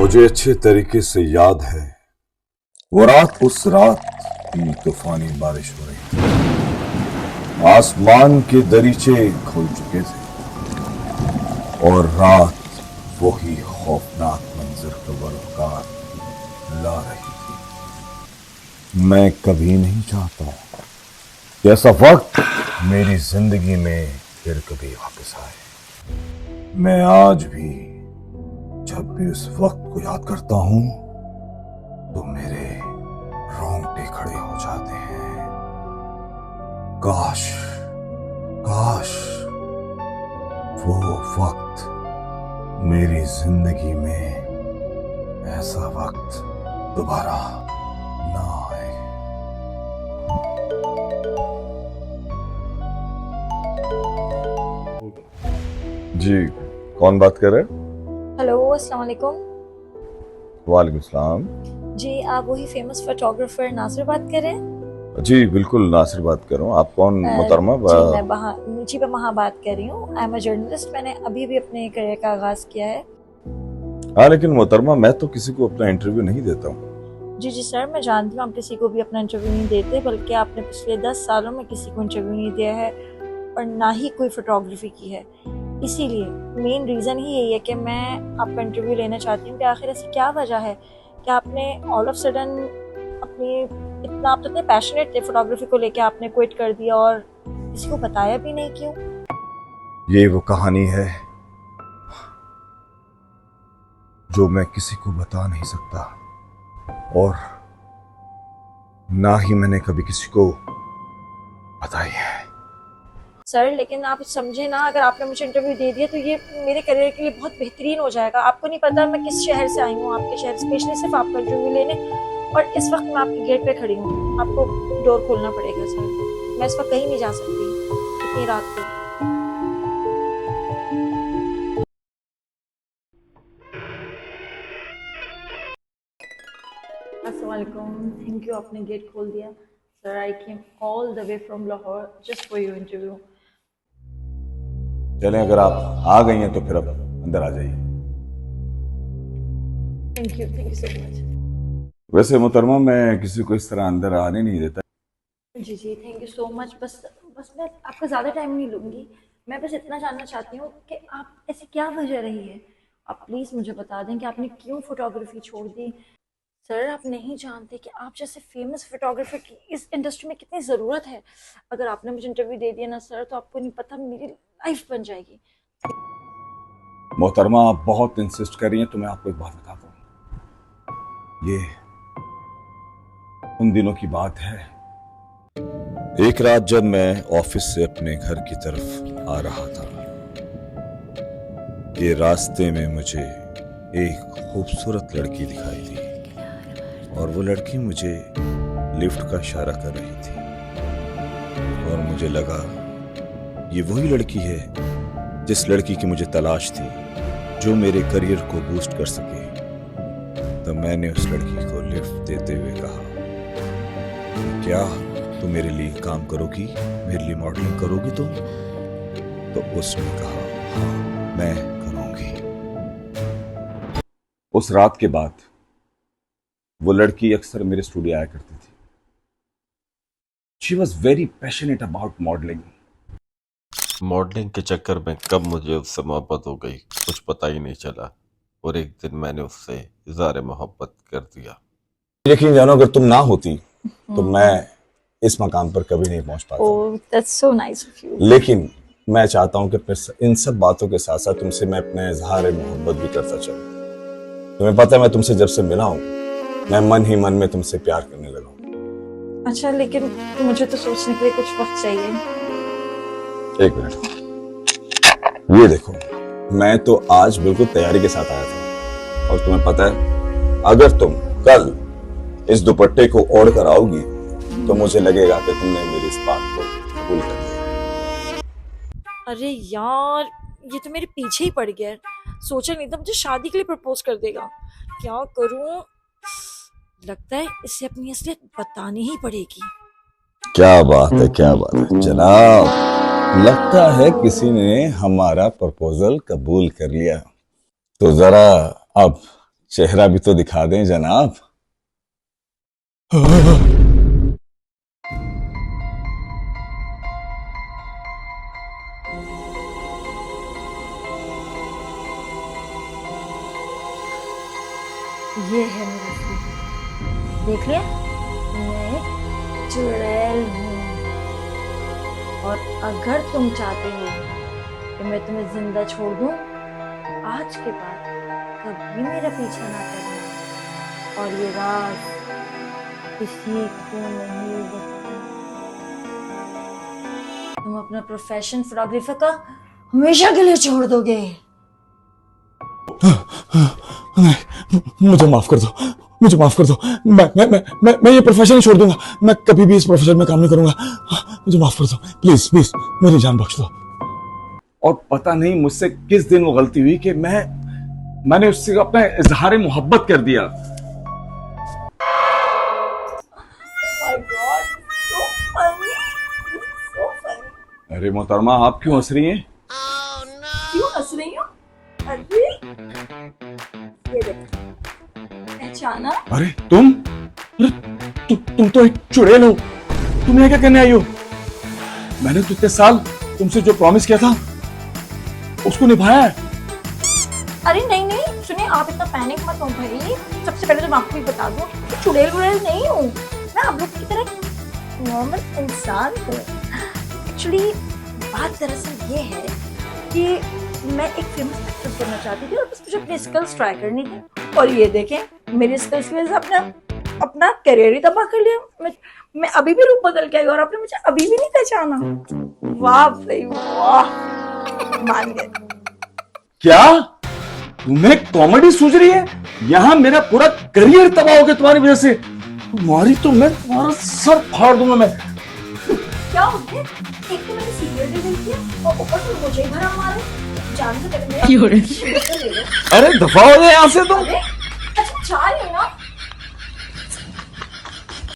मुझे अच्छे तरीके से याद है उस रात की तूफानी बारिश हो रही थी। आसमान के दरीचे खुल चुके थे और रात वही खौफनाक मंजर का वरकार ला रही थी। मैं कभी नहीं चाहता कि ऐसा वक्त मेरी जिंदगी में फिर कभी वापस आए। मैं आज भी जब भी उस वक्त को याद करता हूं तो मेरे रोंगटे खड़े हो जाते हैं। काश काश वो वक्त मेरी जिंदगी में ऐसा वक्त दोबारा ना आए। जी, कौन बात कर रहे हैं? हेलो, अस्सलाम वालेकुम। वालेकुम सलाम। जी, आप वही फेमस फोटोग्राफर नासिर बात कर रहे हैं? जी बिल्कुल, नासिर बात कर रहा हूँ। आप कौन मोहतरमा? जी, मैं वहाँ बात कर रही हूँ। I am a journalist. मैंने अभी भी अपने करियर का आगाज किया है। हाँ, लेकिन मोहतरमा मैं तो किसी को अपना इंटरव्यू नहीं देता हूँ। जी सर, मैं जानती हूँ आप किसी को भी अपना इंटरव्यू नहीं देते, बल्कि आपने पिछले 10 सालों में किसी को इंटरव्यू नहीं दिया है और ना ही कोई फोटोग्राफी की है। इसीलिए मेन रीज़न ही यही है कि मैं आपका इंटरव्यू लेना चाहती हूँ कि आखिर ऐसी क्या वजह है कि आपने ऑल ऑफ सडन अपनी इतना, आप तो इतने पैशनेट थे फोटोग्राफी को लेके, आपने क्विट कर दिया और किसी को बताया भी नहीं। क्यों? ये वो कहानी है जो मैं किसी को बता नहीं सकता और ना ही मैंने कभी किसी को बताई है। सर लेकिन आप समझे ना, अगर आपने मुझे इंटरव्यू दे दिया तो ये मेरे करियर के लिए बहुत बेहतरीन हो जाएगा। आपको नहीं पता मैं किस शहर से आई हूँ, आपके शहर स्पेशली सिर्फ आपका इंटरव्यू लेने, और इस वक्त मैं आपके गेट पे खड़ी हूँ। आपको डोर खोलना पड़ेगा सर। मैं इस वक्त कहीं नहीं जा सकती इतनी रात को। अस्सलाम वालेकुम। थैंक यू, आपने गेट खोल दिया। Sir I came all the way from Lahore just for your interview. चलें, अगर आप आ गई हैं तो फिर अब अंदर आ जाइए। Thank you so much. वैसे मोहतरमा मैं किसी को इस तरह अंदर आने नहीं देता। जी थैंक यू सो मच। बस मैं आपका ज़्यादा टाइम नहीं लूँगी। मैं बस इतना जानना चाहती हूँ कि आप ऐसी क्या वजह रही है। आप प्लीज़ मुझे बता दें कि आपने क्यों फोटोग्राफी छोड़ दी। सर आप नहीं जानते कि आप जैसे फेमस फोटोग्राफर की इस इंडस्ट्री में कितनी ज़रूरत है। अगर आपने मुझे इंटरव्यू दे दिया ना सर, तो आपको नहीं पता मेरी लाइफ बन जाएगी। मोहतरमा आप बहुत इंसिस्ट कर रही हैं तो मैं आपको एक बात बताता हूँ। ये उन दिनों की बात है, एक रात जब मैं ऑफिस से अपने घर की तरफ आ रहा था, ये रास्ते में मुझे एक खूबसूरत लड़की दिखाई दी और वो लड़की मुझे लिफ्ट का इशारा कर रही थी और मुझे लगा ये वही लड़की है जिस लड़की की मुझे तलाश थी, जो मेरे करियर को बूस्ट कर सके। तो मैंने उस लड़की को लिफ्ट देते हुए कहा, क्या तुम मेरे लिए काम करोगी, मेरे लिए मॉडलिंग करोगी तुम? तो उसने कहा हाँ मैं करूंगी। उस रात के बाद वो लड़की अक्सर मेरे स्टूडियो आया करती थी। She was very passionate about modelling. Modelling के चक्कर में कब मुझे उससे मोहब्बत हो गई कुछ पता ही नहीं चला, और एक दिन मैंने उससे इज़हार मोहब्बत कर दिया। यकीन जानो, अगर तुम ना होती तो मैं इस मकाम पर कभी नहीं पहुंच पाता। Oh that's so nice of you. लेकिन मैं चाहता हूं कि इन सब बातों के साथ साथ तुमसे मैं अपने इजहार मोहब्बत भी करता चलूं। तुम्हें पता है मैं तुमसे जब से मिला हूं मैं मन ही मन में तुमसे प्यार करने लगा हूं। अच्छा, लेकिन मुझे तो सोचने के लिए कुछ वक्त चाहिए। एक मिनट, ये देखो, मैं तो आज बिल्कुल तैयारी के साथ आया था और तुम्हें पता है अगर तुम कल इस दुपट्टे को ओढ़ कर आओगी तो मुझे लगेगा कि तुमने मेरी इस बात को कबूल कर लिया। अरे यार, ये तो मेरे पीछे ही पड़ गया है। सोचा नहीं था मुझे शादी के लिए प्रपोज कर देगा। क्या करूं? लगता है इसे अपनी असलियत बतानी ही पड़ेगी। क्या बात है, क्या बात है जनाब, लगता है किसी ने हमारा प्रपोजल कबूल कर लिया। तो जरा अब चेहरा भी तो दिखा दें जनाब। ये है मेरा फूल, देख लिया, मैं चुड़ैल हूँ। और अगर तुम चाहते हो कि मैं तुम्हें जिंदा छोड़ दूं, आज के बाद कभी मेरा पीछा ना करना, और ये राज किसी को नहीं बताना। तुम अपना प्रोफेशन फोटोग्राफर का हमेशा के लिए छोड़ दोगे। नहीं, मुझे माफ कर दो, मुझे माफ कर दो। मैं ये प्रोफेशन छोड़ दूंगा। मैं कभी भी इस प्रोफेशन में काम नहीं करूंगा। मुझे माफ कर दो, प्लीज प्लीज, मेरी जान बख्श दो। और पता नहीं मुझसे किस दिन वो गलती हुई कि मैंने उससे अपना इजहार मोहब्बत कर दिया। My God, so funny, so funny। अरे मोहतरमा, आप क्यों हंस रही हैं? क्यों हंस रही हो? अरे ये देखो, पहचाना? अरे तुम तो एक चुड़ैल हो। तुम यहाँ क्या करने आई हो? मैंने तो इतने साल तुमसे जो प्रॉमिस किया था उसको निभाया है। अरे नहीं नहीं, सुनिए, आप इतना पैनिक मत हो भाई। सबसे पहले तो मैं आपको ही बता दूं कि चुड़ैल वुड़ैल नहीं हूँ मैं, आप लोग की तरह नॉर्मल इंसान हूँ। एक्चुअली बात दरअसल ये है कि मैं एक फेमस एक्ट्रेस बनना चाहती थी और बस मुझे अपनी स्किल्स ट्राई करनी थी। और ये देखें, मेरी स्किल्स की वजह से अपना करियर ही तबाह कर लिया। मैं अभी भी रूप बदल के आई और आपने मुझे अभी भी नहीं पहचाना। वाह भाई वाह, मान गए। क्या तुम्हें कॉमेडी सूझ रही है? यहाँ मेरा पूरा करियर तबाह हो गया तुम्हारी वजह से। तुम्हारी तो मैं तुम्हारा सर फाड़ दूंगा मैं। क्या हो गया? एक तो मैंने सीरियल भी देख लिया और ऊपर से मुझे ही भरा मारे। जान से पहले मेरा ले लो। अरे दफा हो जाए यहाँ से तुम। अरे अच्छा चाह रही हो ना,